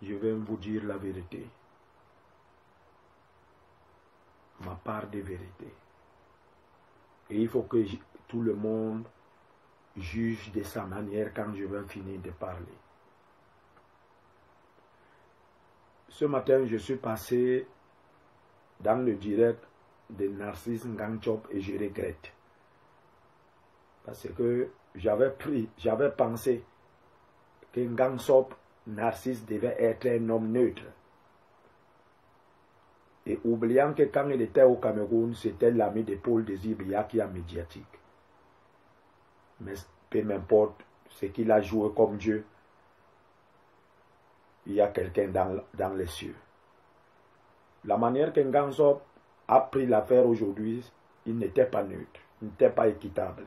je vais vous dire la vérité. Ma part de vérité. Et il faut que tout le monde juge de sa manière quand je vais finir de parler. Ce matin, je suis passé dans le direct de Narcisse Ngangchop et je regrette. Parce que j'avais pensé que Ngangchop, Narcisse devait être un homme neutre. Et oubliant que quand il était au Cameroun, c'était l'ami de Paul Désir Biya qui est médiatique. Mais peu m'importe ce qu'il a joué comme Dieu, il y a quelqu'un dans les cieux. La manière que Ngangchop a pris l'affaire aujourd'hui, il n'était pas neutre, il n'était pas équitable.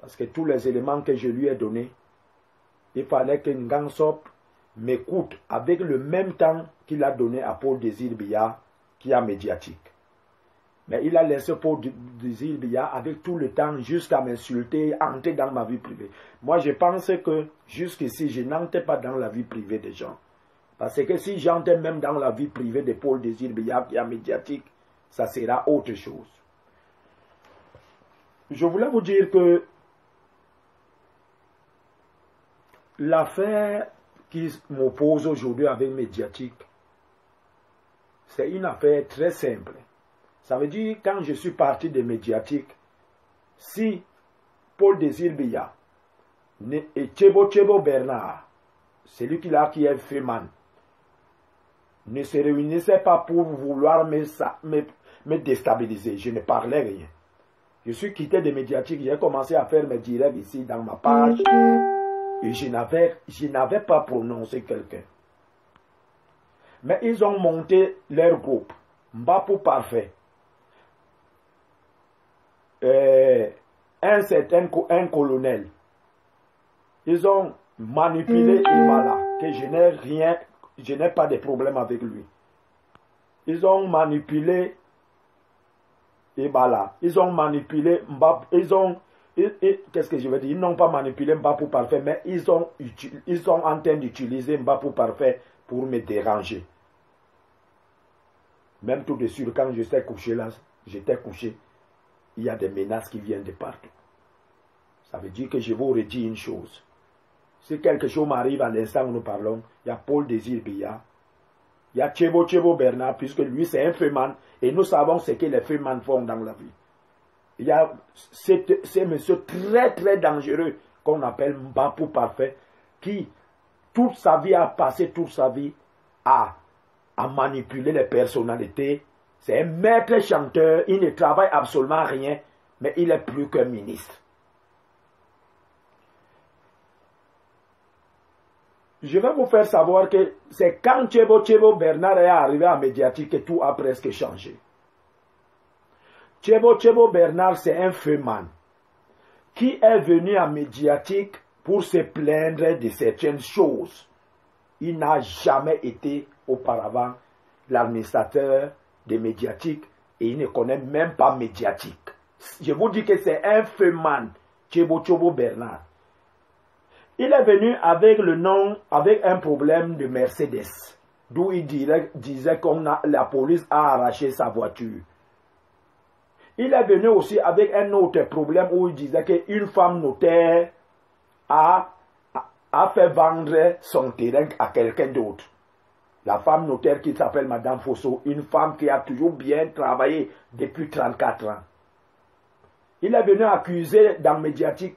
Parce que tous les éléments que je lui ai donnés, il fallait que Ngangchop m'écoute avec le même temps qu'il a donné à Paul Désir Biya, qui est médiatique. Mais il a laissé Paul Désir Biya avec tout le temps jusqu'à m'insulter, entrer dans ma vie privée. Moi, je pense que jusqu'ici, je n'entre pas dans la vie privée des gens. Parce que si j'entre même dans la vie privée de Paul Désir Biya, qui est médiatique, ça sera autre chose. Je voulais vous dire que l'affaire qui m'oppose aujourd'hui avec médiatique, c'est une affaire très simple. Ça veut dire, quand je suis parti de médiatique, si Paul Désir Biya et Tchebo Bernard, celui qui est Feman, ne se réunissaient pas pour vouloir me déstabiliser, je ne parlais rien. Je suis quitté de médiatique, j'ai commencé à faire mes directs ici dans ma page, et je n'avais pas prononcé quelqu'un. Mais ils ont monté leur groupe, Mbapou Parfait, un colonel. Ils ont manipulé Ibala, que je n'ai pas de problème avec lui. Ils ont manipulé Ibala, ils ont manipulé Mbapou, qu'est-ce que je veux dire? Ils n'ont pas manipulé Mbapou Parfait, mais ils sont en train d'utiliser Mbapou Parfait pour me déranger. Même tout de suite, quand j'étais couché là, il y a des menaces qui viennent de partout. Ça veut dire que je vous redis une chose. Si quelque chose m'arrive à l'instant où nous parlons, il y a Paul Désir Biya, il y a Tchebo Bernard, puisque lui c'est un Feman, et nous savons ce que les Feman font dans la vie. Il y a ce monsieur très très dangereux qu'on appelle Mbapou Parfait, qui toute sa vie a passé toute sa vie à manipuler les personnalités. C'est un maître chanteur, il ne travaille absolument rien, mais il est plus qu'un ministre. Je vais vous faire savoir que c'est quand Tchebo Bernard est arrivé à médiatique que tout a presque changé. Tchebo Bernard, c'est un Feman qui est venu à médiatique pour se plaindre de certaines choses. Il n'a jamais été auparavant l'administrateur des médiatiques et il ne connaît même pas médiatique. Je vous dis que c'est un Feman, Tchebo Bernard. Il est venu avec un problème de Mercedes, d'où il disait que la police a arraché sa voiture. Il est venu aussi avec un autre problème où il disait qu'une femme notaire a fait vendre son terrain à quelqu'un d'autre. La femme notaire qui s'appelle Madame Fosso, une femme qui a toujours bien travaillé depuis 34 ans. Il est venu accuser dans le médiatique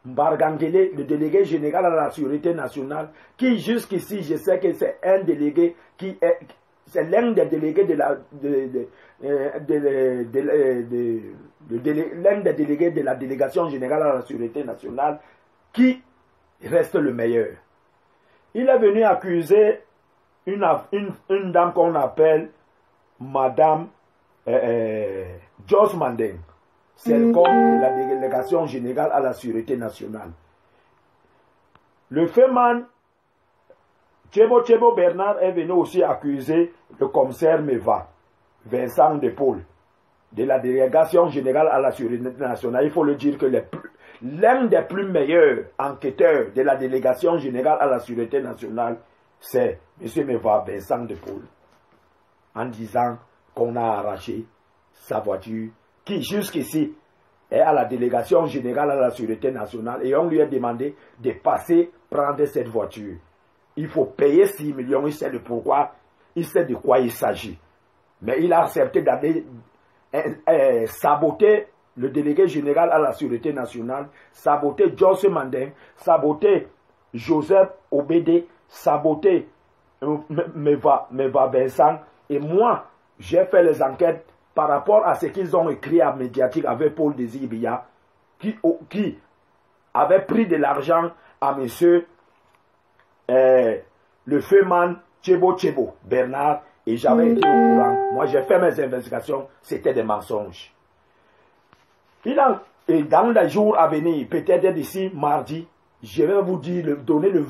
Mbargangele, le délégué général à la sécurité nationale, qui jusqu'ici, je sais que c'est un délégué qui est... C'est l'un des délégués l'un des délégués de la délégation générale à la sécurité nationale qui reste le meilleur. Il est venu accuser une dame qu'on appelle Madame Joss Mandeng, celle de la délégation générale à la sécurité nationale. Le Feman Tchebo Bernard est venu aussi accuser le commissaire Meva, Vincent Depaul, de la délégation générale à la sécurité nationale. Il faut le dire que l'un des plus meilleurs enquêteurs de la délégation générale à la sécurité nationale, c'est M. Meva Vincent de Paul, en disant qu'on a arraché sa voiture, qui jusqu'ici est à la délégation générale à la Sûreté nationale, et on lui a demandé de passer prendre cette voiture. Il faut payer 6 millions, il sait de pourquoi, il sait de quoi il s'agit. Mais il a accepté d'aller saboter le délégué général à la Sûreté nationale, saboter Joss Mandin, saboter Joseph Obédé, saboter Meva Vincent. Et moi, j'ai fait les enquêtes par rapport à ce qu'ils ont écrit à Médiatique avec Paul Désir Biya, qui avait pris de l'argent à monsieur le feuman Tchebo Bernard, et j'avais été au courant. Moi, j'ai fait mes investigations, c'était des mensonges. Et dans les jours à venir, peut-être d'ici mardi, je vais vous dire, donner la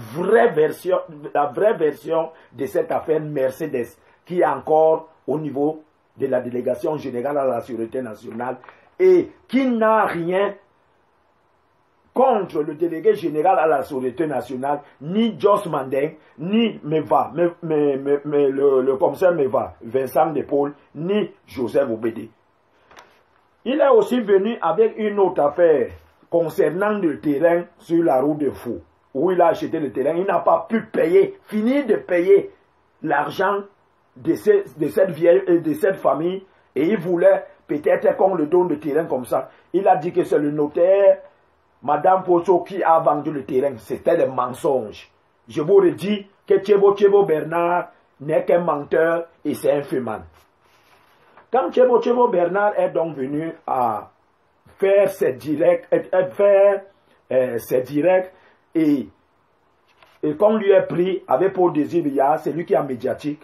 vraie version de cette affaire Mercedes, qui est encore au niveau de la délégation générale à la Sûreté nationale et qui n'a rien contre le délégué général à la Sûreté nationale, ni Joss Mandin, ni le commissaire Meva Vincent de Paul, ni Joseph Obédé. Il est aussi venu avec une autre affaire concernant le terrain sur la route de Fou, où il a acheté le terrain. Il n'a pas pu payer, finir de payer l'argent de cette famille, et il voulait peut-être qu'on le donne le terrain comme ça. Il a dit que c'est le notaire, Madame Pocho, qui a vendu le terrain. C'était des mensonges. Je vous redis que Tchebo Bernard n'est qu'un menteur et c'est un fumant. Quand Tchebo Bernard est donc venu à faire ses directs, et qu'on lui a pris avec Paul Désir Biya, c'est lui qui est médiatique,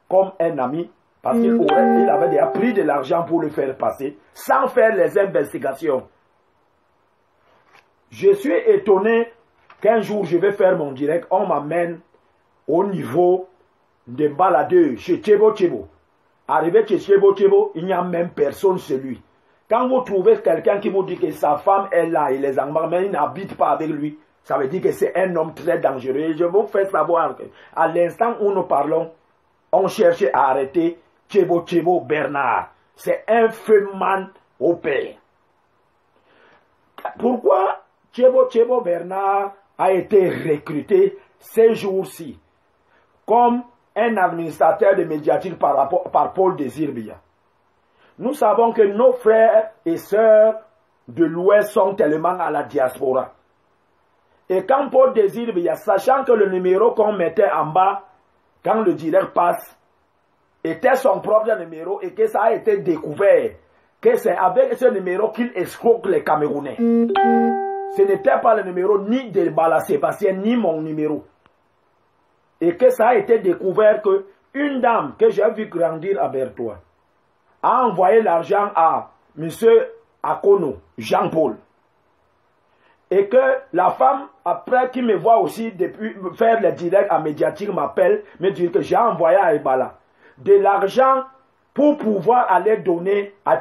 comme un ami, parce qu'il avait déjà pris de l'argent pour le faire passer, sans faire les investigations. Je suis étonné qu'un jour je vais faire mon direct, on m'amène au niveau des baladeurs chez Tchebo. Arrivé chez Tchebo, il n'y a même personne chez lui. Quand vous trouvez quelqu'un qui vous dit que sa femme est là et les enfants, mais il n'habite pas avec lui, ça veut dire que c'est un homme très dangereux. Et je vous fais savoir qu'à l'instant où nous parlons, on cherchait à arrêter Tchebo Bernard. C'est un feuman au père. Pourquoi Tchebo Bernard a été recruté ces jours-ci comme un administrateur de médiatique par Paul Désir Biya? Nous savons que nos frères et sœurs de l'Ouest sont tellement à la diaspora. Et quand Paul Désir Biya, sachant que le numéro qu'on mettait en bas, quand le direct passe, était son propre numéro et que ça a été découvert, que c'est avec ce numéro qu'il escroque les Camerounais. Ce n'était pas le numéro ni de Bala Sébastien, ni mon numéro. Et que ça a été découvert que une dame que j'ai vu grandir à Bertois a envoyé l'argent à M. Akono, Jean-Paul. Et que la femme, après qui me voit aussi depuis faire les directs à Médiatique, m'appelle, me dit que j'ai envoyé à Ebala de l'argent pour pouvoir aller donner à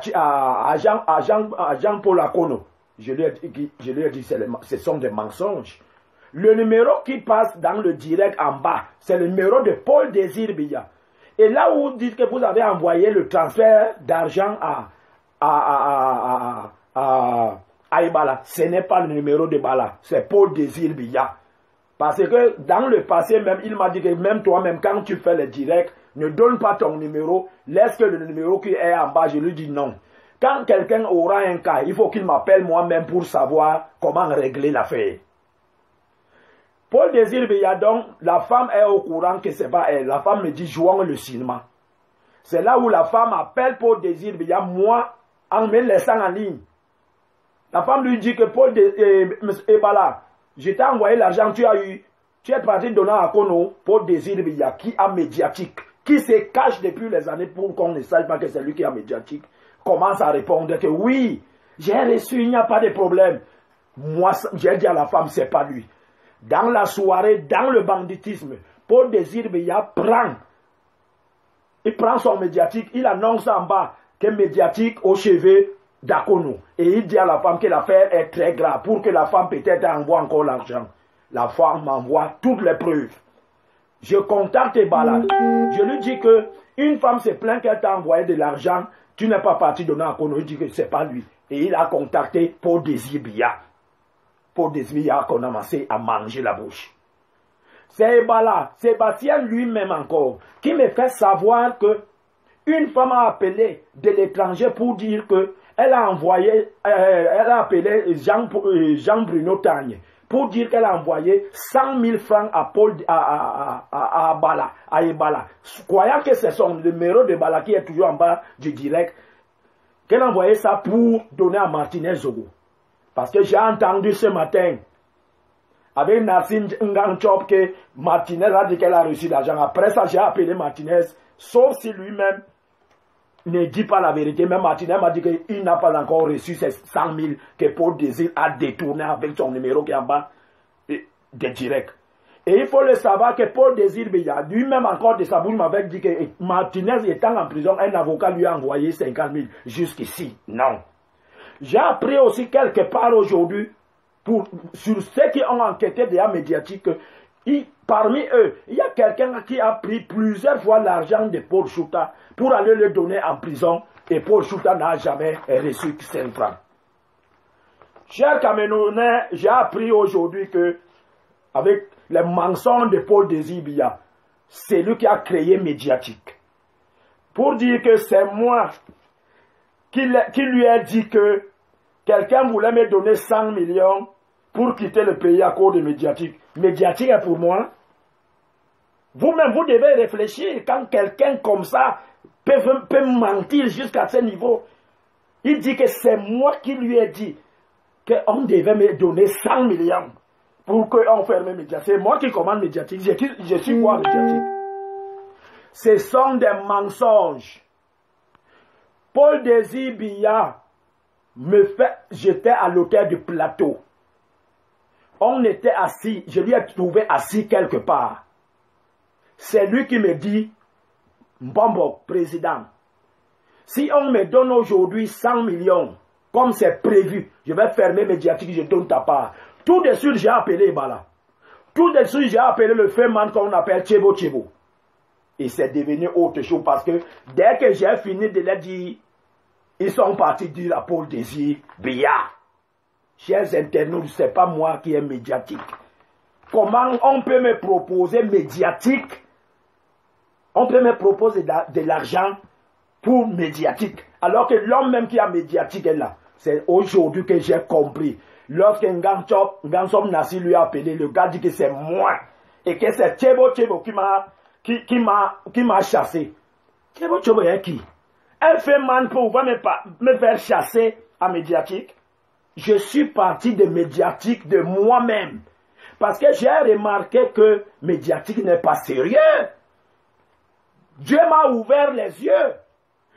Jean-Paul Akono. Je lui ai dit, ce sont des mensonges. Le numéro qui passe dans le direct en bas, c'est le numéro de Paul Désir Biya. Et là où vous dites que vous avez envoyé le transfert d'argent à Ibala, ce n'est pas le numéro de Bala, c'est Paul Désir Biya. Parce que dans le passé même, il m'a dit que même toi-même, quand tu fais le direct, ne donne pas ton numéro, laisse que le numéro qui est en bas, je lui dis non. Quand quelqu'un aura un cas, il faut qu'il m'appelle moi-même pour savoir comment régler l'affaire. Paul Désir Biya, donc, la femme est au courant que c'est pas elle. La femme me dit, jouons le cinéma. C'est là où la femme appelle Paul Désir Biya, moi, en me laissant en ligne. La femme lui dit que Paul Ebala, je t'ai envoyé l'argent, tu es parti donner à Kono, Paul Désir Biya, qui a médiatique, qui se cache depuis les années pour qu'on ne sache pas que c'est lui qui a médiatique, commence à répondre que oui, j'ai reçu, il n'y a pas de problème. Moi, j'ai dit à la femme, c'est pas lui. Dans la soirée, dans le banditisme, Paul Désir Biya il prend son médiatique, il annonce en bas que médiatique au chevet d'Akono. Et il dit à la femme que l'affaire est très grave, pour que la femme peut-être envoie encore l'argent. La femme m'envoie toutes les preuves. Je contacte Ebala. Je lui dis que une femme se plaint qu'elle t'a envoyé de l'argent. Tu n'es pas parti donner à Kono. Il dit que c'est pas lui. Et il a contacté Paul Désir Biya. Paul Désir Biya a commencé à manger la bouche. C'est Ebala, Sébastien lui-même encore, qui me fait savoir que une femme a appelé de l'étranger pour dire que elle a envoyé, elle a appelé Jean-Bruno Tagne pour dire qu'elle a envoyé 100 000 francs à Paul, à Ebala, croyant que c'est son numéro d'Ebala qui est toujours en bas du direct, qu'elle a envoyé ça pour donner à Martinez Zogo. Parce que j'ai entendu ce matin, avec Nassim Nganchop, que Martinez a dit qu'elle a reçu l'argent. Après ça, j'ai appelé Martinez, sauf si lui-même ne dit pas la vérité. Même Martinez m'a dit qu'il n'a pas encore reçu ces 100 000 que Paul Désir a détourné avec son numéro qui est en bas de direct. Et il faut le savoir que Paul Désir Biya, lui-même encore de sa bouche, m'avait dit que Martinez étant en prison, un avocat lui a envoyé 50 000 jusqu'ici. Non. J'ai appris aussi quelque part aujourd'hui, sur ceux qui ont enquêté des médiatiques, parmi eux, il y a quelqu'un qui a pris plusieurs fois l'argent de Paul Chouta pour aller le donner en prison, et Paul Chouta n'a jamais reçu 5 francs. Chers Camerounais, j'ai appris aujourd'hui que, avec les mensonges de Paul Désir Biya, c'est lui qui a créé Médiatique. Pour dire que c'est moi qui lui ai dit que quelqu'un voulait me donner 100 millions pour quitter le pays à cause de Médiatique. Médiatique est pour moi. Vous-même, vous devez réfléchir quand quelqu'un comme ça peut mentir jusqu'à ce niveau. Il dit que c'est moi qui lui ai dit qu'on devait me donner 100 millions pour qu'on ferme Médiatique. C'est moi qui commande Médiatique. Je suis quoi Médiatique? Ce sont des mensonges. Paul Désir Biya j'étais à l'hôtel du Plateau. On était assis, je lui ai trouvé assis quelque part. C'est lui qui me dit, Mbombo, président, si on me donne aujourd'hui 100 millions, comme c'est prévu, je vais fermer Médiatique, je donne ta part. Tout de suite, j'ai appelé Ebala. Tout de suite, j'ai appelé le féman qu'on appelle Tchebo Tchebo. Et c'est devenu autre chose parce que dès que j'ai fini de leur dire, ils sont partis dire à Paul Désir Biya. Chers internautes, ce n'est pas moi qui est Médiatique. Comment on peut me proposer Médiatique? On peut me proposer de l'argent pour Médiatique. Alors que l'homme même qui a Médiatique est là. C'est aujourd'hui que j'ai compris. Lorsque Ngansom Nassi lui a appelé, le gars dit que c'est moi. Et que c'est Tchebo Tchebo qui m'a chassé. Tchebo Tchebo est qui? Un féman pour me faire chasser à Médiatique. Je suis parti de Médiatique de moi-même. Parce que j'ai remarqué que Médiatique n'est pas sérieux. Dieu m'a ouvert les yeux.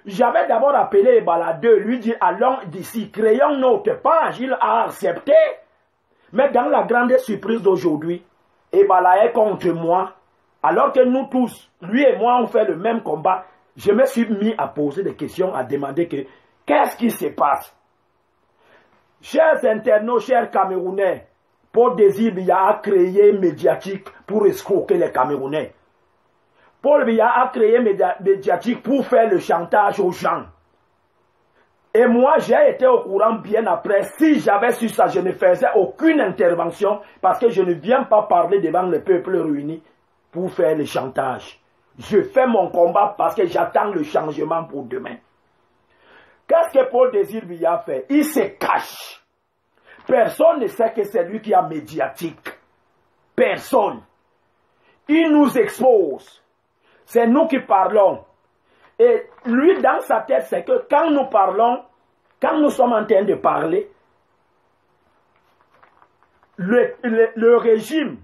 J'avais d'abord appelé Ebala 2, lui dit allons d'ici, créons notre page. Il a accepté. Mais dans la grande surprise d'aujourd'hui, Ebala est contre moi. Alors que nous tous, lui et moi, on fait le même combat. Je me suis mis à poser des questions, à demander qu'est-ce qui se passe? Chers internautes, chers Camerounais, Paul Désir Biya a créé Médiatique pour escroquer les Camerounais. Paul Biya a créé Médiatique pour faire le chantage aux gens. Et moi, j'ai été au courant bien après. Si j'avais su ça, je ne faisais aucune intervention parce que je ne viens pas parler devant le peuple réuni pour faire le chantage. Je fais mon combat parce que j'attends le changement pour demain. Qu'est-ce que Paul Désir Biya fait? Il se cache. Personne ne sait que c'est lui qui a Médiatique. Personne. Il nous expose. C'est nous qui parlons. Et lui, dans sa tête, c'est que quand nous parlons, quand nous sommes en train de parler, le régime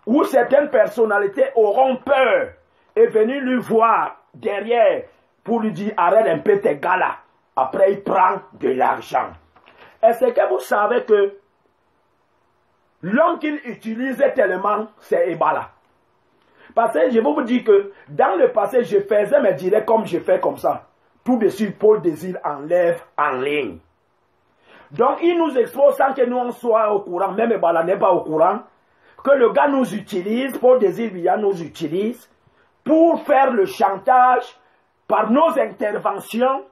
ou certaines personnalités auront peur et venir lui voir derrière pour lui dire arrête un peu tes gars là. Après, il prend de l'argent. Est-ce que vous savez que l'homme qu'il utilisait tellement, c'est Ebala? Parce que je vais vous dire que dans le passé, je faisais mes directs comme je fais comme ça. Tout de suite, Paul Désir enlève en ligne. Donc, il nous expose sans que nous en soyons au courant. Même Ebala n'est pas au courant. que le gars nous utilise, Paul Désir Biya nous utilise pour faire le chantage par nos interventions,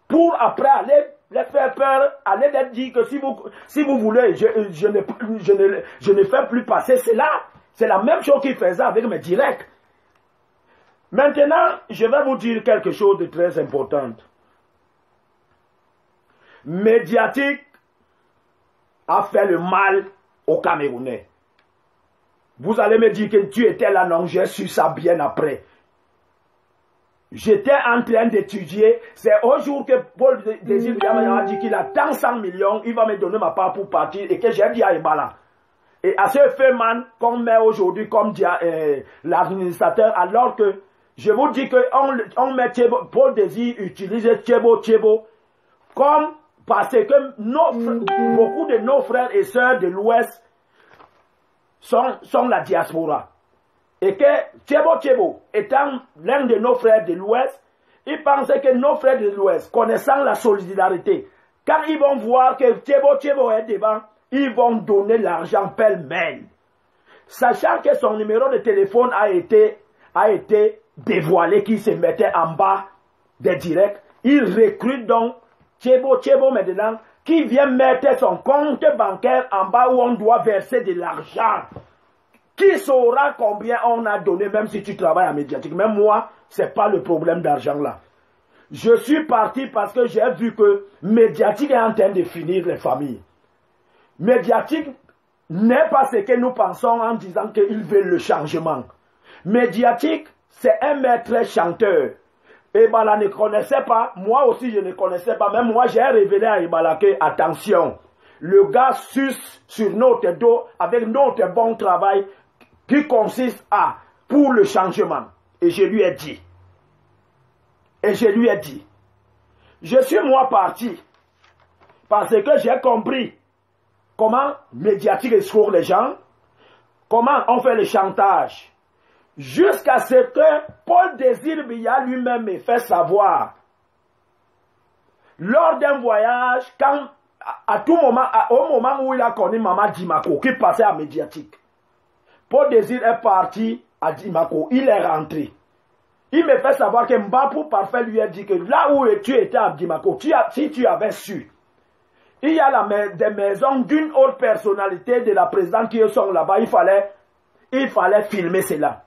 pour après aller les faire peur, aller leur dire que si vous voulez, je ne fais plus passer cela. C'est la même chose qu'il faisait avec mes directs. Maintenant, je vais vous dire quelque chose de très important. Médiatique a fait le mal aux Camerounais. Vous allez me dire que tu étais là, non, j'ai su ça bien après. J'étais en train d'étudier. C'est au jour que Paul Désir Biya m'a dit qu'il attend 100 millions, il va me donner ma part pour partir et que j'ai dit à Ibala. Et à ce fait, man, qu'on met aujourd'hui comme l'administrateur, alors que je vous dis qu'on met Paul Désir utilise Tchebo comme parce que beaucoup de nos frères et sœurs de l'Ouest sont la diaspora. Et que Tchebo étant l'un de nos frères de l'Ouest, il pensait que nos frères de l'Ouest, connaissant la solidarité, quand ils vont voir que Tchebo est devant, ils vont donner l'argent pêle-mêle. Sachant que son numéro de téléphone a été dévoilé, qu'il se mettait en bas des directs, il recrute donc Tchebo maintenant, qui vient mettre son compte bancaire en bas où on doit verser de l'argent. Qui saura combien on a donné, même si tu travailles à Médiatique? Même moi, ce n'est pas le problème d'argent là. Je suis parti parce que j'ai vu que Médiatique est en train de finir les familles. Médiatique n'est pas ce que nous pensons en disant qu'ils veulent le changement. Médiatique, c'est un maître chanteur. Ibala ne connaissait pas, moi aussi je ne connaissais pas, même moi j'ai révélé à Ibala que, attention, le gars suce sur notre dos avec notre bon travail qui consiste à, pour le changement. Et je lui ai dit, je suis moi parti, parce que j'ai compris comment Médiatique escroque les gens, comment on fait le chantage, jusqu'à ce que Paul Désir Biya lui-même me fait savoir, lors d'un voyage, quand, à tout moment, au moment où il a connu Maman Dimako, qui passait à Médiatique, Paul Désir est parti à Dimako, il est rentré. Il me fait savoir que Mbapou Parfait lui a dit que là où tu étais à Dimako, si tu avais su, il y a des maisons d'une autre personnalité de la présidente qui sont là-bas, il fallait filmer cela.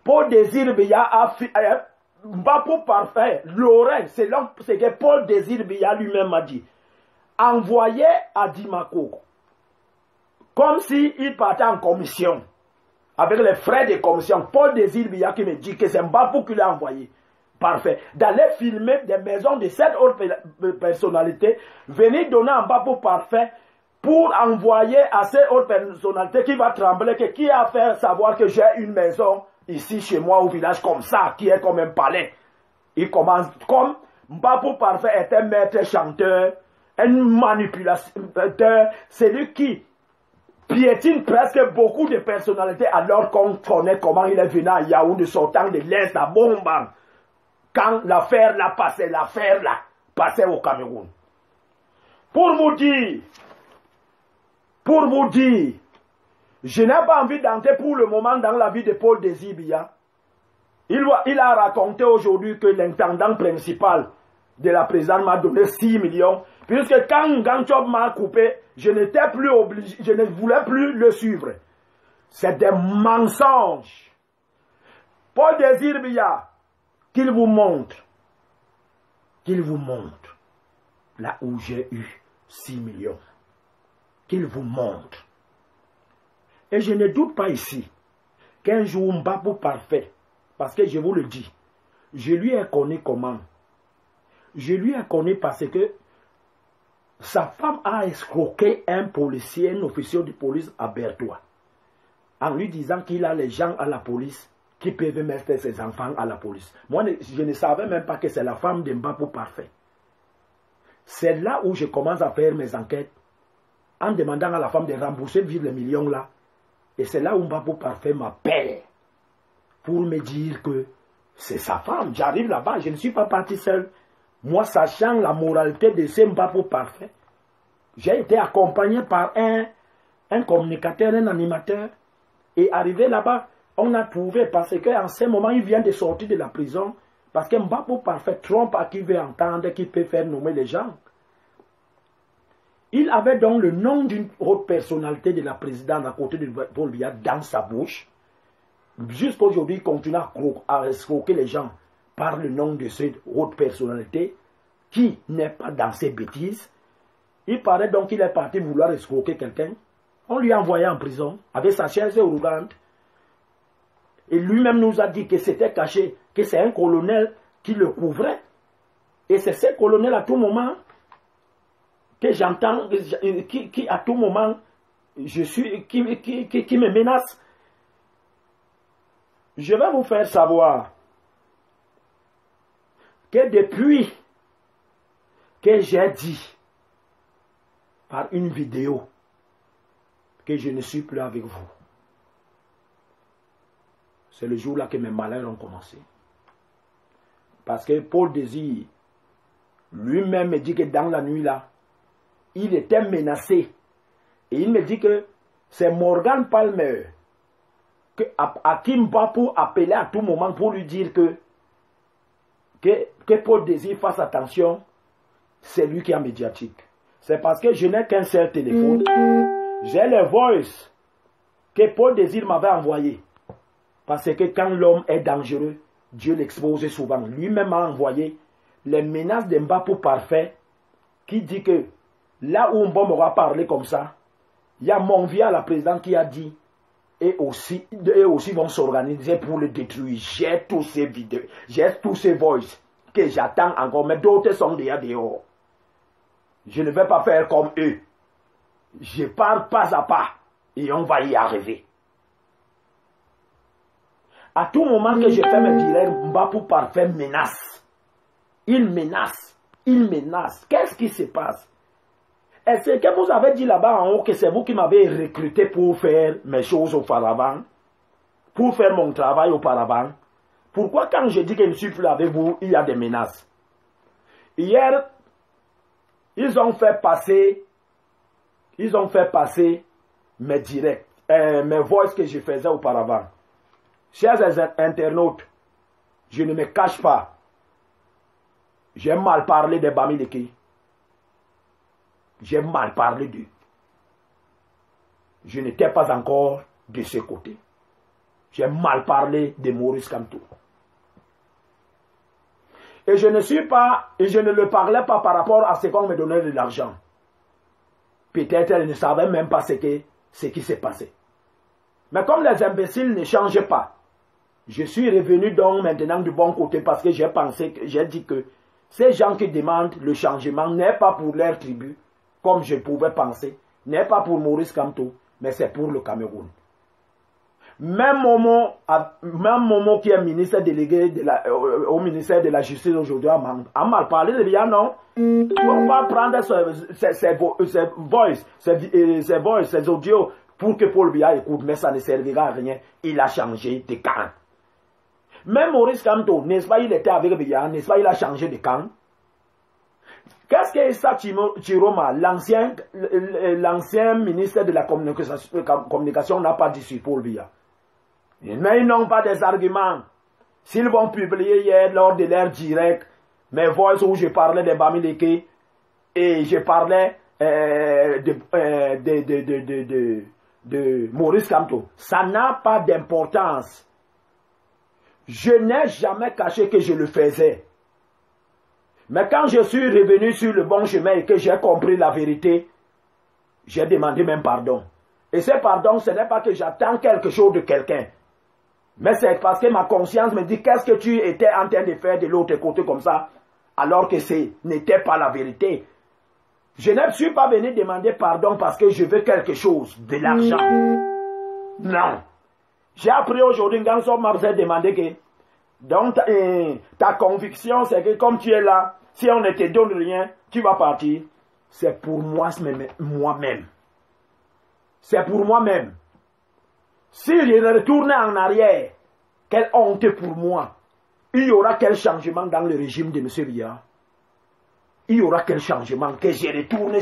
Paul Désir Biya a Mbapou Parfait, l'oreille, c'est ce que Paul Désir Biya lui-même a dit. Envoyé à Dimako, comme s'il partait en commission, avec les frais de commission. Paul Désir Biya qui me dit que c'est Mbapou qui l'a envoyé. Parfait. D'aller filmer des maisons de cette autre personnalité, venir donner à Mbapou Parfait pour envoyer à cette autre personnalité qui va trembler, qui a fait savoir que j'ai une maison ici chez moi au village comme ça, qui est comme un palais. Il commence comme Mbapou Parfait est un maître chanteur, un manipulateur, celui qui piétine presque beaucoup de personnalités alors qu'on connaît comment il est venu à Yaoundé sortant de l'Est à Bomba. Quand l'affaire là passait au Cameroun. Pour vous dire, je n'ai pas envie d'entrer pour le moment dans la vie de Paul Désir Biya. Il a raconté aujourd'hui que l'intendant principal de la présidente m'a donné 6 millions, puisque quand Ngantchob m'a coupé, je n'étais plus obligé, je ne voulais plus le suivre. C'est des mensonges. Paul Désir Biya, qu'il vous montre là où j'ai eu 6 millions, qu'il vous montre. Et je ne doute pas ici qu'un jour Mbapou Parfait, parce que je vous le dis, je lui ai connu comment? Je lui ai connu parce que sa femme a escroqué un policier, un officier de police à Bertois, en lui disant qu'il a les gens à la police qui peuvent mettre ses enfants à la police. Moi, je ne savais même pas que c'est la femme de Mbapou Parfait. C'est là où je commence à faire mes enquêtes, en demandant à la femme de rembourser les millions là. Et c'est là où Mbapou Parfait m'appelle pour me dire que c'est sa femme. J'arrive là-bas, je ne suis pas parti seul. Moi, sachant la moralité de ce Mbapou Parfait, j'ai été accompagné par un communicateur, un animateur. Et arrivé là-bas, on a trouvé, parce qu'en ce moment, il vient de sortir de la prison, parce que Mbapou parfait trompe à qui veut entendre, qui peut faire nommer les gens. Il avait donc le nom d'une haute personnalité de la présidente à côté de Paul Biya dans sa bouche. Jusqu'à aujourd'hui, il continue à escroquer les gens par le nom de cette haute personnalité qui n'est pas dans ses bêtises. Il paraît donc qu'il est parti vouloir escroquer quelqu'un. On lui a envoyé en prison avec sa chaise arrogante. Et lui-même nous a dit que c'était caché, que c'est un colonel qui le couvrait. Et c'est ce colonel à tout moment que j'entends, qui à tout moment, qui me menace. Je vais vous faire savoir que depuis que j'ai dit par une vidéo que je ne suis plus avec vous, c'est le jour-là que mes malheurs ont commencé. Parce que Paul Désir, lui-même me dit que dans la nuit là, il était menacé. Et il me dit que c'est Morgan Palmer à qui Mbapou appelait à tout moment pour lui dire que Paul Désir fasse attention, c'est lui qui est médiatique. C'est parce que je n'ai qu'un seul téléphone. J'ai le voice que Paul Désir m'avait envoyé. Parce que quand l'homme est dangereux, Dieu l'expose souvent. Lui-même m'a envoyé les menaces de Mbapou parfait qui dit que là où Mbom aura parlé comme ça, il y a Monvia, la présidente, qui a dit et aussi vont s'organiser pour le détruire. J'ai tous ces vidéos, j'ai tous ces voices que j'attends encore, mais d'autres sont déjà dehors. Je ne vais pas faire comme eux. Je pars pas à pas et on va y arriver. À tout moment que je fais mes directs, Mbapou parfait menace. Il menace. Il menace. Qu'est-ce qui se passe? Est-ce que vous avez dit là-bas en haut que c'est vous qui m'avez recruté pour faire mes choses auparavant? Pour faire mon travail auparavant? Pourquoi quand je dis que je ne suis plus avec vous, il y a des menaces? Hier, ils ont fait passer mes directs, mes voices que je faisais auparavant. Chers internautes, je ne me cache pas. J'ai mal parlé de Bamileke. J'ai mal parlé d'eux. Je n'étais pas encore de ce côté. J'ai mal parlé de Maurice Kamto. Et je ne le parlais pas par rapport à ce qu'on me donnait de l'argent. Peut-être elle ne savait même pas ce qui s'est passé. Mais comme les imbéciles ne changeaient pas, je suis revenu donc maintenant du bon côté parce que j'ai dit que ces gens qui demandent le changement n'est pas pour leur tribu, comme je pouvais penser, n'est pas pour Maurice Kamto, mais c'est pour le Cameroun. Même Momo qui est ministre délégué au ministère de la Justice aujourd'hui a mal parlé de Biya, non? On va prendre ses audios pour que Paul Biya écoute, mais ça ne servira à rien. Il a changé de camp. Même Maurice Kamto, n'est-ce pas, il était avec Biya, n'est-ce pas, il a changé de camp. Qu'est-ce que Issa Chiroma, l'ancien ministre de la communication, n'a pas dit sur Paul Biya? Mais ils n'ont pas des arguments. S'ils vont publier hier lors de leur direct mes voix où je parlais de Bamileke et je parlais de Maurice Kamto, ça n'a pas d'importance. Je n'ai jamais caché que je le faisais. Mais quand je suis revenu sur le bon chemin et que j'ai compris la vérité, j'ai demandé même pardon. Et ce pardon, ce n'est pas que j'attends quelque chose de quelqu'un. Mais c'est parce que ma conscience me dit qu'est-ce que tu étais en train de faire de l'autre côté comme ça, alors que ce n'était pas la vérité. Je ne suis pas venu demander pardon parce que je veux quelque chose, de l'argent. Non. J'ai appris aujourd'hui, Ganso m'a demandé que, donc ta conviction, c'est que comme tu es là, si on ne te donne rien, tu vas partir. C'est pour moi-même. C'est pour moi-même. Si je retournais en arrière, quelle honte pour moi. Il y aura quel changement dans le régime de M. Biya? Il y aura quel changement que j'ai retourné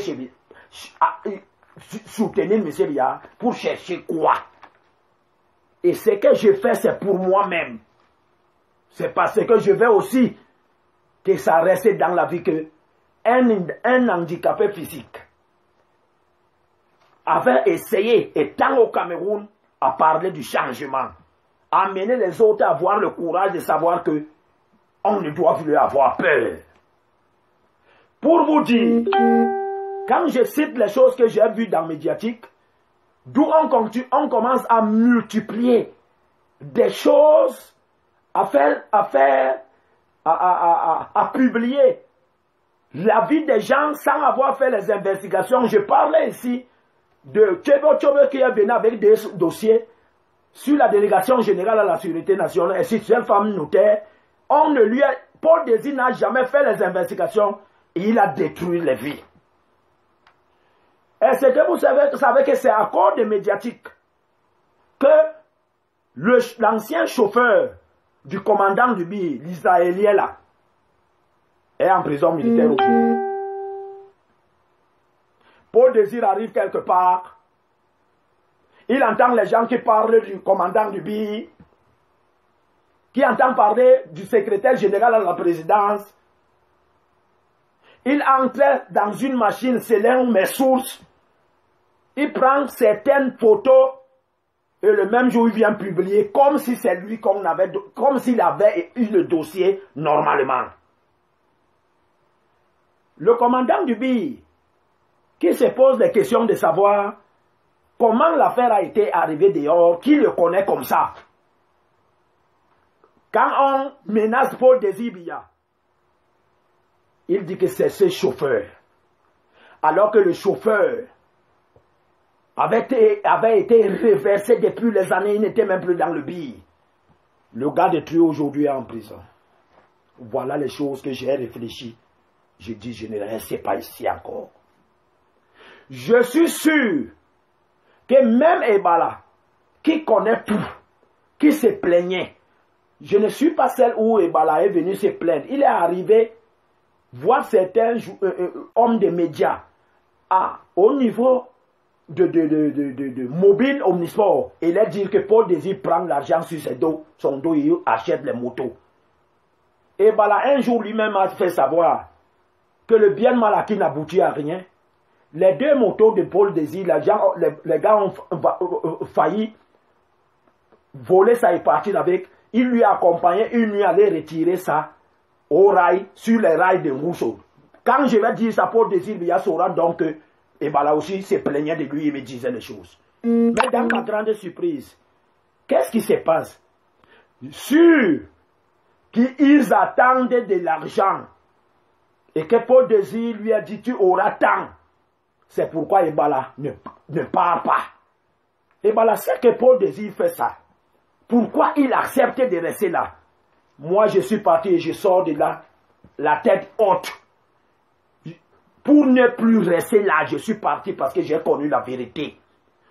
soutenir M. Biya pour chercher quoi? Et ce que je fais, c'est pour moi-même. C'est parce que je veux aussi que ça reste dans la vie que un handicapé physique avait essayé, étant au Cameroun, à parler du changement, amener les autres à avoir le courage de savoir que on ne doit plus avoir peur. Pour vous dire, quand je cite les choses que j'ai vues dans Médiatique, d'où on commence à multiplier des choses à publier la vie des gens sans avoir fait les investigations. Je parlais ici de Tchebo qui est venu avec des dossiers sur la délégation générale à la sécurité nationale et sur cette femme notaire. Paul Désir n'a jamais fait les investigations et il a détruit les vies. Est-ce que vous savez que c'est à cause des Médiatiques que l'ancien chauffeur du commandant du BI, l'Israélien là, est en prison militaire aujourd'hui. Paul Désir arrive quelque part, il entend les gens qui parlent du commandant du BI, qui entend parler du secrétaire général à la présidence. Il entre dans une machine selon mes sources, il prend certaines photos et le même jour il vient publier comme si c'est lui comme s'il avait eu le dossier normalement. Le commandant du BI qui se pose les questions de savoir comment l'affaire a été arrivée dehors, qui le connaît comme ça. Quand on menace Paul Désir Biya, il dit que c'est ce chauffeur. Alors que le chauffeur avait été reversé depuis les années, il n'était même plus dans le BI. Le gars de tuer aujourd'hui est en prison. Voilà les choses que j'ai réfléchi. Je dis, je ne reste pas ici encore. Je suis sûr que même Ebala, qui connaît tout, qui se plaignait, je ne suis pas celle où Ebala est venu se plaindre. Il est arrivé voir certains hommes de médias au niveau de mobile omnisport et leur dire que Paul Désir prend l'argent sur son dos et il achète les motos. Ebala un jour lui-même a fait savoir que le bien mal acquis n'aboutit à rien. Les deux motos de Paul Désir, les gars ont failli voler ça et partir avec. Il lui a accompagné une nuit aller retirer ça au rail, sur les rails de Rousseau. Quand je vais dire ça, Paul Désir, il y a saura donc que Ebala aussi se plaignait de lui et me disait les choses. Mais dans ma grande surprise, qu'est-ce qui se passe? Sûr qu'ils attendent de l'argent et que Paul Désir lui a dit tu auras tant. C'est pourquoi Ebala ne part pas. Ebala sait que Paul Désir fait ça. Pourquoi il accepte de rester là? Moi, je suis parti et je sors de là, la tête haute. Pour ne plus rester là, je suis parti parce que j'ai connu la vérité.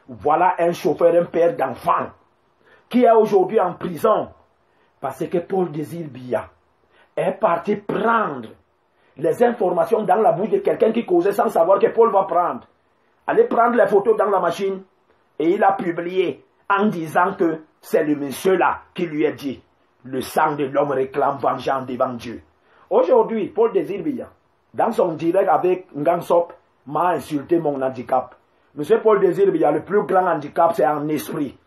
Voilà un chauffeur, un père d'enfant, qui est aujourd'hui en prison parce que Paul Désir Biya est parti prendre les informations dans la bouche de quelqu'un qui causait sans savoir que Paul va prendre. Aller prendre les photos dans la machine et il a publié en disant que c'est le monsieur là qui lui a dit le sang de l'homme réclame vengeance devant Dieu. Aujourd'hui, Paul Désir Biya, dans son direct avec Ngansop, m'a insulté mon handicap. Monsieur Paul Désir Biya, le plus grand handicap c'est en esprit.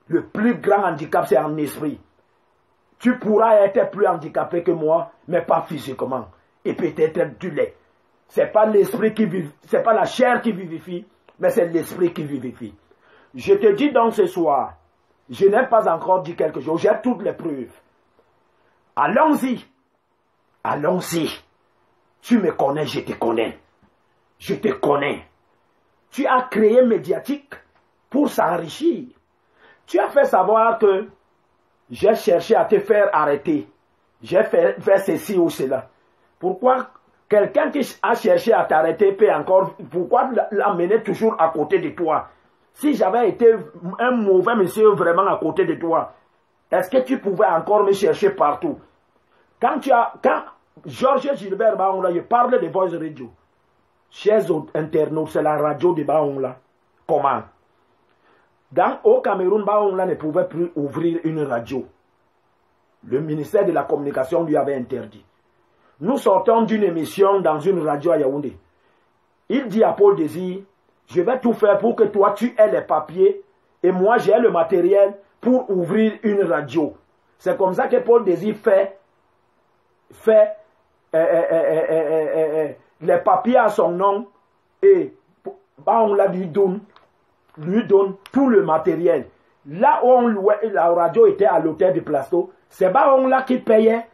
Le plus grand handicap c'est en esprit. Tu pourras être plus handicapé que moi, mais pas physiquement. Et peut-être tu l'es. C'est pas l'esprit qui vivifie, c'est pas la chair qui vivifie, mais c'est l'esprit qui vivifie. Je te dis donc ce soir, je n'ai pas encore dit quelque chose, j'ai toutes les preuves. Allons-y. Allons-y. Tu me connais, je te connais. Je te connais. Tu as créé Médiatique pour s'enrichir. Tu as fait savoir que j'ai cherché à te faire arrêter. J'ai fait ceci ou cela. Pourquoi quelqu'un qui a cherché à t'arrêter peut encore... Pourquoi l'amener toujours à côté de toi? Si j'avais été un mauvais monsieur vraiment à côté de toi, est-ce que tu pouvais encore me chercher partout? Quand Georges Gilbert Baonla, je parle de Voice Radio. Chers internautes, c'est la radio de Baonla. Comment? Au Cameroun, Baongla ne pouvait plus ouvrir une radio. Le ministère de la Communication lui avait interdit. Nous sortons d'une émission dans une radio à Yaoundé. Il dit à Paul Désir, je vais tout faire pour que toi tu aies les papiers et moi j'ai le matériel pour ouvrir une radio. C'est comme ça que Paul Désir fait les papiers à son nom et Baongla lui donne tout le matériel. Là où la radio était à l'hôtel de Plateau, c'est Baongla qui payait.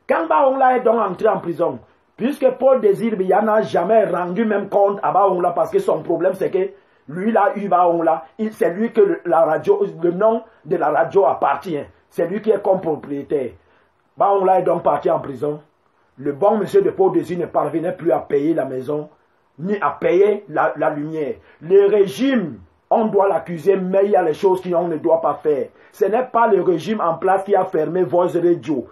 Quand Baongla est donc entré en prison, puisque Paul Désir Biya n'a jamais rendu même compte à Baongla parce que son problème c'est que lui là, Baongla, c'est lui que le nom de la radio appartient. C'est lui qui est comme propriétaire. Baongla est donc parti en prison. Le bon monsieur de Paul Désir ne parvenait plus à payer la maison, ni à payer la lumière. Le régime, on doit l'accuser, mais il y a les choses qu'on ne doit pas faire. Ce n'est pas le régime en place qui a fermé Voice Radio.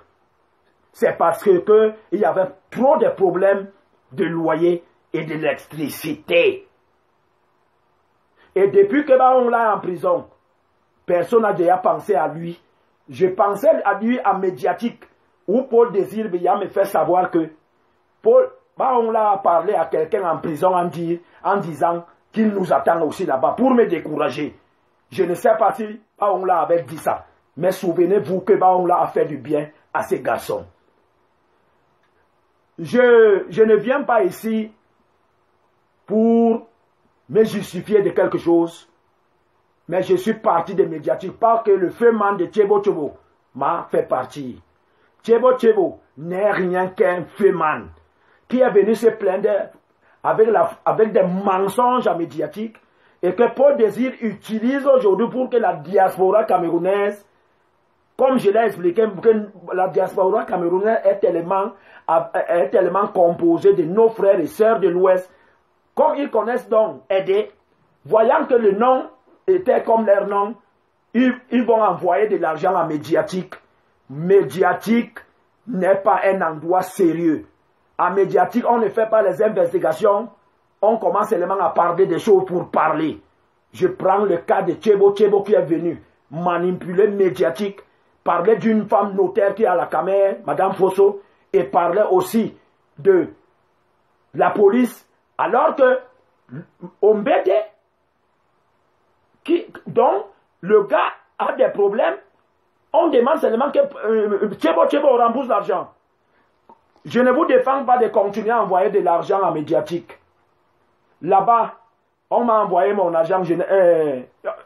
C'est parce que il y avait trop de problèmes de loyer et d'électricité. Et depuis que on l'a en prison, personne n'a déjà pensé à lui. Je pensais à lui en médiatique, où Paul Désir Biya me fait savoir que on l'a parlé à quelqu'un en prison en disant qu'il nous attend aussi là-bas pour me décourager. Je ne sais pas si Baongla avait dit ça, mais souvenez-vous que Baongla a fait du bien à ces garçons. Je ne viens pas ici pour me justifier de quelque chose, mais je suis parti des médiatiques parce que le féman de Tchebo Tchebo m'a fait partir. Tchebo Tchebo n'est rien qu'un féman qui est venu se plaindre avec des mensonges médiatiques et que Paul Désir utilise aujourd'hui pour que la diaspora camerounaise, comme je l'ai expliqué, que la diaspora camerounaise est tellement composée de nos frères et sœurs de l'Ouest, comme ils connaissent donc aider, voyant que le nom était comme leur nom, ils vont envoyer de l'argent à médiatique. Médiatique n'est pas un endroit sérieux. À médiatique, on ne fait pas les investigations, on commence seulement à parler des choses pour parler. Je prends le cas de Tchebo qui est venu manipuler médiatique, parler d'une femme notaire qui est à la caméra, Madame Fosso, et parlait aussi de la police, alors que Ombede, dont le gars a des problèmes, on demande seulement que Tchebo rembourse l'argent. Je ne vous défends pas de continuer à envoyer de l'argent en médiatique. Là-bas, on m'a envoyé mon argent,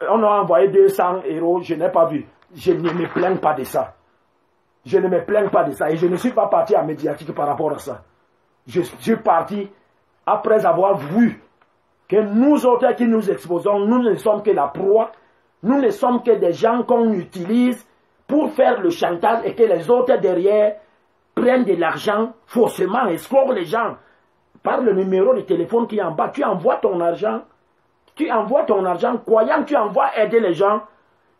on a envoyé 200 €, je n'ai pas vu. Je ne me plains pas de ça. Je ne me plains pas de ça. Et je ne suis pas parti à médiatique par rapport à ça. Je suis parti après avoir vu que nous autres qui nous exposons, nous ne sommes que la proie. Nous ne sommes que des gens qu'on utilise pour faire le chantage et que les autres derrière prennent de l'argent faussement, escroquent les gens. Par le numéro de téléphone qui est en bas, tu envoies ton argent. Tu envoies ton argent, croyant que tu envoies aider les gens.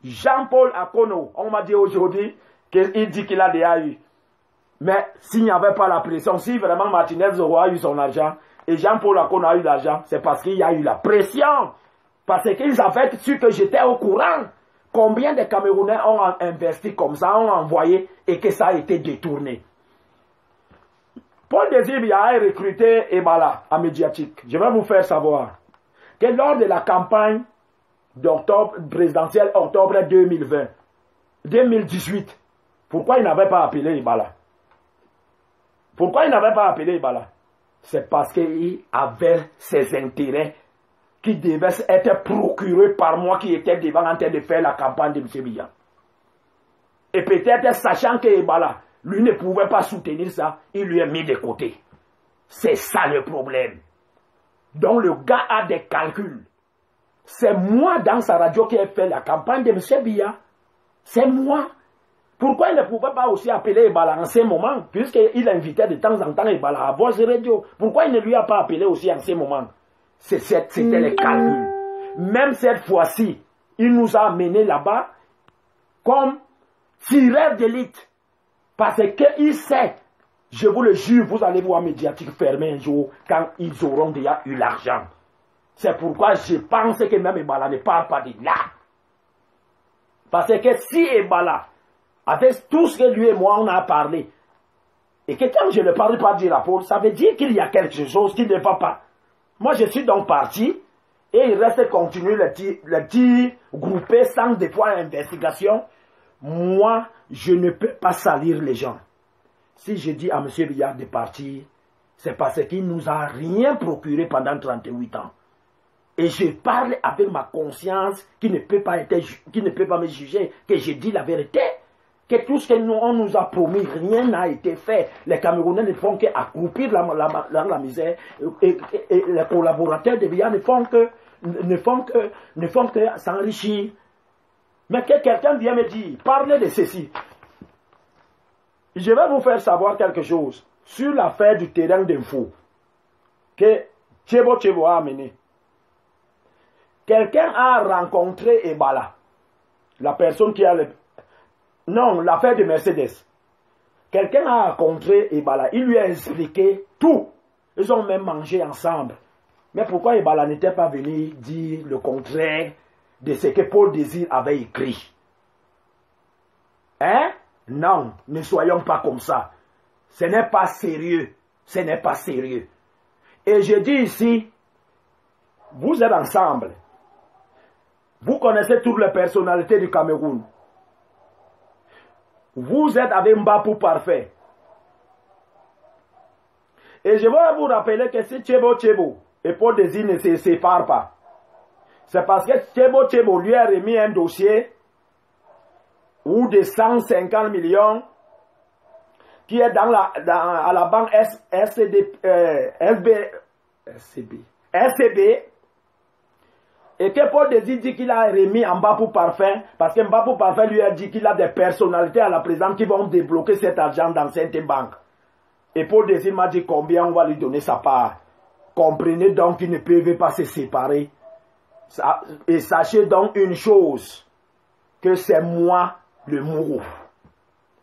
Jean-Paul Akono, on m'a dit aujourd'hui qu'il dit qu'il a déjà eu. Mais s'il n'y avait pas la pression, si vraiment Martinez Zoro a eu son argent et Jean-Paul Akono a eu l'argent, c'est parce qu'il y a eu la pression. Parce qu'ils avaient su que j'étais au courant. Combien de Camerounais ont investi comme ça, ont envoyé et que ça a été détourné. Paul Désir Biya a recruté Ebala à médiatique. Je vais vous faire savoir que lors de la campagne présidentielle octobre 2018, pourquoi il n'avait pas appelé Ebala? Pourquoi il n'avait pas appelé Ebala? C'est parce qu'il avait ses intérêts qui devaient être procurés par moi qui était devant en train de faire la campagne de M. Biya. Et peut-être sachant que Ebala, lui ne pouvait pas soutenir ça, il lui a mis de côté. C'est ça le problème. Donc le gars a des calculs. C'est moi dans sa radio qui ai fait la campagne de M. Biya. C'est moi. Pourquoi il ne pouvait pas aussi appeler Ebala en ce moment, puisqu'il invitait de temps en temps Ebala à Voice Radio? Pourquoi il ne lui a pas appelé aussi en ce moment? C'était les calculs. Même cette fois-ci, il nous a amenés là-bas comme tireur d'élite. Parce qu'il sait, je vous le jure, vous allez voir médiatique fermé un jour quand ils auront déjà eu l'argent. C'est pourquoi je pense que même Ebala ne parle pas de là. Parce que si Ebala, avec tout ce que lui et moi on a parlé, et que quand je ne parle pas du rapport, ça veut dire qu'il y a quelque chose qui ne va pas. Moi, je suis donc parti, et il reste continuer le petit groupé sans des fois d'investigation. Moi, je ne peux pas salir les gens. Si je dis à M. Biya de partir, c'est parce qu'il ne nous a rien procuré pendant 38 ans. Et je parle avec ma conscience qui ne peut pas me juger, que je dis la vérité. Que tout ce qu'on nous a promis, rien n'a été fait. Les Camerounais ne font qu'accroupir la misère. Et les collaborateurs de Biya ne font que s'enrichir. Mais que quelqu'un vient me dire, parlez de ceci. Je vais vous faire savoir quelque chose sur l'affaire du terrain d'info que Tchebo a amené. Quelqu'un a rencontré Ebala, la personne qui a le... Non, l'affaire de Mercedes. Quelqu'un a rencontré Ebala, il lui a expliqué tout. Ils ont même mangé ensemble. Mais pourquoi Ebala n'était pas venu dire le contraire de ce que Paul Désir avait écrit? Hein? Non, ne soyons pas comme ça. Ce n'est pas sérieux. Ce n'est pas sérieux. Et je dis ici, vous êtes ensemble. Vous connaissez toutes les personnalités du Cameroun. Vous êtes avec Mbapou Parfait. Et je vais vous rappeler que si Tchebo et Paul Désir ne se séparent pas, c'est parce que Tchebo lui a remis un dossier ou de 150 millions qui est à la banque SCB et que Paul Désir dit qu'il a remis en Mbapou Parfait parce que Mbapou Parfait lui a dit qu'il a des personnalités à la présence qui vont débloquer cet argent dans cette banque. Et Paul Désir m'a dit combien on va lui donner sa part. Comprenez donc qu'ils ne peuvent pas se séparer. Et sachez donc une chose, que c'est moi le mourou.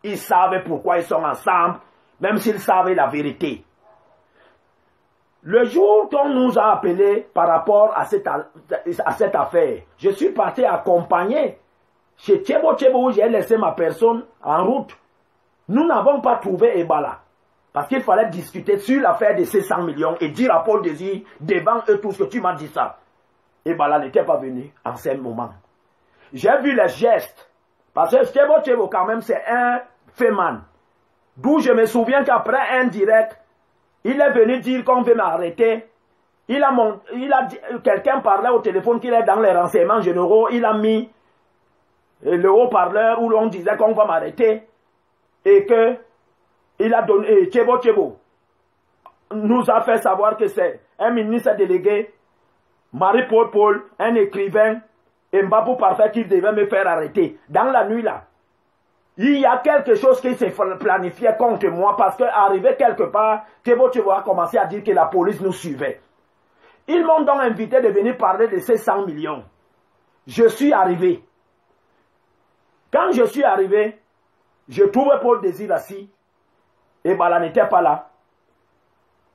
Ils savent pourquoi ils sont ensemble, même s'ils savaient la vérité. Le jour qu'on nous a appelés par rapport à cette affaire, je suis parti accompagner chez Tchebo où j'ai laissé ma personne en route. Nous n'avons pas trouvé Ebala. Parce qu'il fallait discuter sur l'affaire de ces 100 millions et dire à Paul Désir, devant eux tous, que tu m'as dit ça. Ebala n'était pas venu en ce moment. J'ai vu les gestes. Parce que Tchebo quand même, c'est un féman. D'où je me souviens qu'après un direct, il est venu dire qu'on veut m'arrêter. Quelqu'un parlait au téléphone qu'il est dans les renseignements généraux. Il a mis le haut-parleur où l'on disait qu'on va m'arrêter. Et que il a donné, Tchebo nous a fait savoir que c'est un ministre délégué, Marie-Paul, un écrivain, et Mbapou Parfait qui devait me faire arrêter. Dans la nuit là, il y a quelque chose qui s'est planifié contre moi parce qu'arrivé quelque part, Tchebo a commencé à dire que la police nous suivait. Ils m'ont donc invité de venir parler de ces 100 millions. Je suis arrivé. Quand je suis arrivé, je trouvais Paul Désir assis. Et Bala n'était pas là.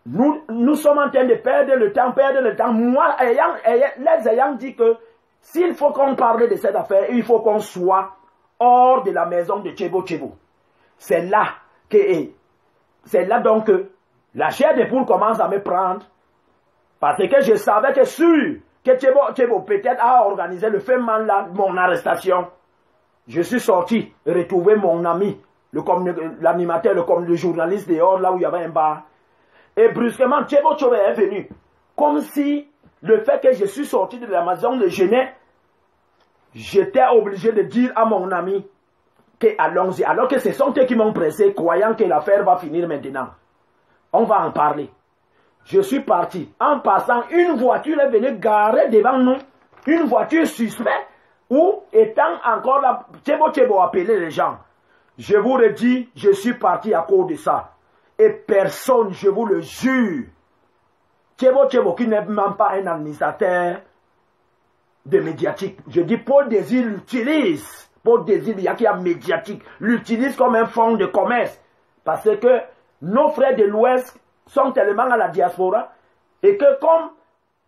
Nous sommes en train de perdre le temps. Moi, les ayant dit que s'il faut qu'on parle de cette affaire, il faut qu'on soit hors de la maison de Tchebo. C'est là donc que la chair de poule commence à me prendre. Parce que je savais que sûr que Tchebo peut-être a organisé le fait mal là, mon arrestation. Je suis sorti retrouver mon ami, l'animateur, le journaliste dehors, là où il y avait un bar. Et brusquement, Tchebo est venu. Comme si le fait que je suis sorti de la maison de Genève, j'étais obligé de dire à mon ami que allons-y. Alors que ce sont eux qui m'ont pressé, croyant que l'affaire va finir maintenant. On va en parler. Je suis parti. En passant, une voiture est venue garer devant nous. Une voiture suspecte. Ou étant encore là, Tchebo appelait les gens. Je vous le dis, je suis parti à cause de ça. Et personne, je vous le jure, Tchebo qui n'est même pas un administrateur de médiatique. Je dis Paul Désir l'utilise. Paul Désir, il y a qui a médiatique, l'utilise comme un fonds de commerce. Parce que nos frères de l'Ouest sont tellement à la diaspora et que comme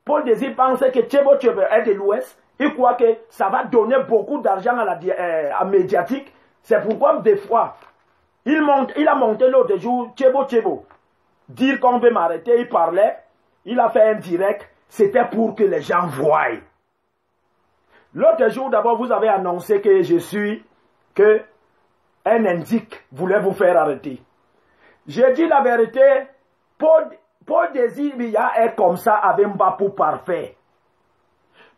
Paul Désir pensait que Tchebo est de l'Ouest, Il croit que ça va donner beaucoup d'argent à la médiatique. C'est pourquoi des fois, il a monté l'autre jour, Tchebo, dire qu'on veut m'arrêter, il parlait, il a fait un direct, c'était pour que les gens voient. L'autre jour, d'abord, vous avez annoncé que un indique voulait vous faire arrêter. J'ai dit la vérité, Paul Désir Biya est comme ça avec Mbapou parfait.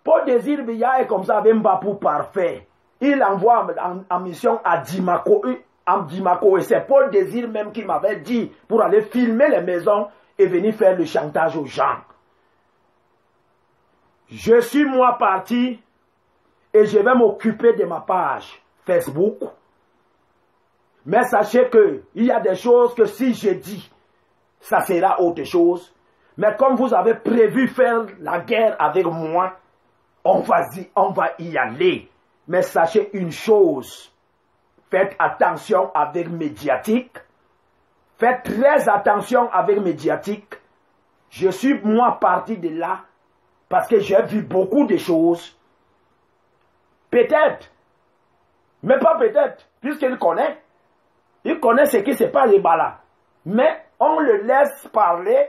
Paul Désir Biya est comme ça avec Mbapou parfait. Il envoie en mission à Dimako, et c'est Paul Désir même qui m'avait dit pour aller filmer les maisons et venir faire le chantage aux gens. Je suis moi parti et je vais m'occuper de ma page Facebook. Mais sachez qu'il y a des choses que si je dis, ça sera autre chose. Mais comme vous avez prévu faire la guerre avec moi, on va y aller. Mais sachez une chose, faites attention avec médiatique. Faites très attention avec médiatique. Je suis moi parti de là parce que j'ai vu beaucoup de choses. Peut-être, mais pas peut-être, puisqu'il connaît. Il connaît ce qui se passe là. Mais on le laisse parler,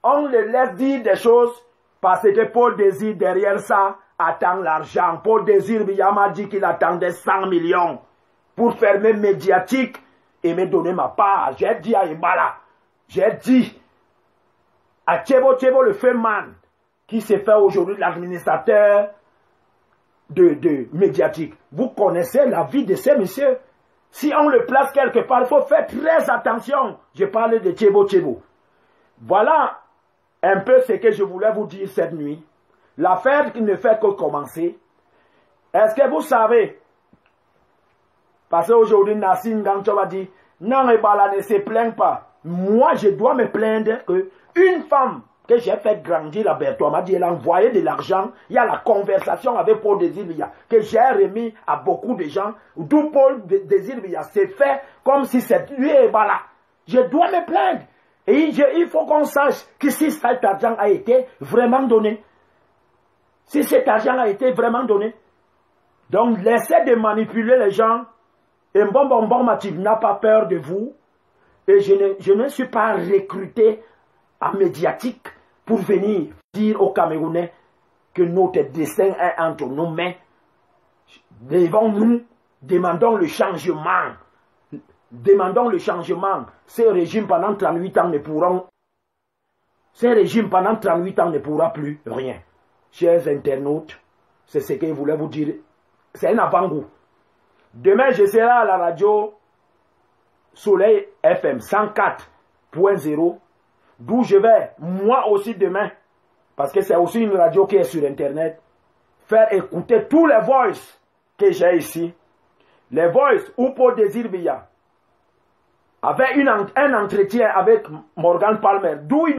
on le laisse dire des choses parce que Paul Désir derrière ça attend l'argent. Paul Désir Biya dit qu'il attendait 100 millions pour fermer médiatique et me donner ma part. J'ai dit à Ibala, j'ai dit à Tchebo le Feman qui se fait aujourd'hui l'administrateur de médiatique. Vous connaissez la vie de ces messieurs. Si on le place quelque part, il faut faire très attention. Je parle de Tchebo. Voilà un peu ce que je voulais vous dire cette nuit. L'affaire qui ne fait que commencer. Est-ce que vous savez, parce qu'aujourd'hui, Nassim Gancho va dire, non, Ebala ne se plaint pas. Moi, je dois me plaindre qu'une femme que j'ai fait grandir à Berthoud m'a dit, elle a envoyé de l'argent, il y a la conversation avec Paul Désir Biya, que j'ai remis à beaucoup de gens, d'où Paul Désir Biya s'est fait comme si c'était lui Ebala. Je dois me plaindre. Et il faut qu'on sache que si cet argent a été vraiment donné, si cet argent a été vraiment donné, donc laissez de manipuler les gens. Et Mbombo Matib n'a pas peur de vous. Et je ne suis pas recruté en médiatique pour venir dire aux Camerounais que notre destin est entre nos mains. Devant-nous, demandons le changement. Demandons le changement. Ces régimes pendant 38 ans ne pourront. Ces régimes pendant 38 ans ne pourra plus rien. Chers internautes, c'est ce que je voulais vous dire. C'est un avant-goût. Demain, je serai à la radio Soleil FM 104.0, d'où je vais, moi aussi demain, parce que c'est aussi une radio qui est sur Internet, faire écouter tous les voices que j'ai ici. Les voices où Paul Désir Biya avait un entretien avec Morgan Palmer, d'où il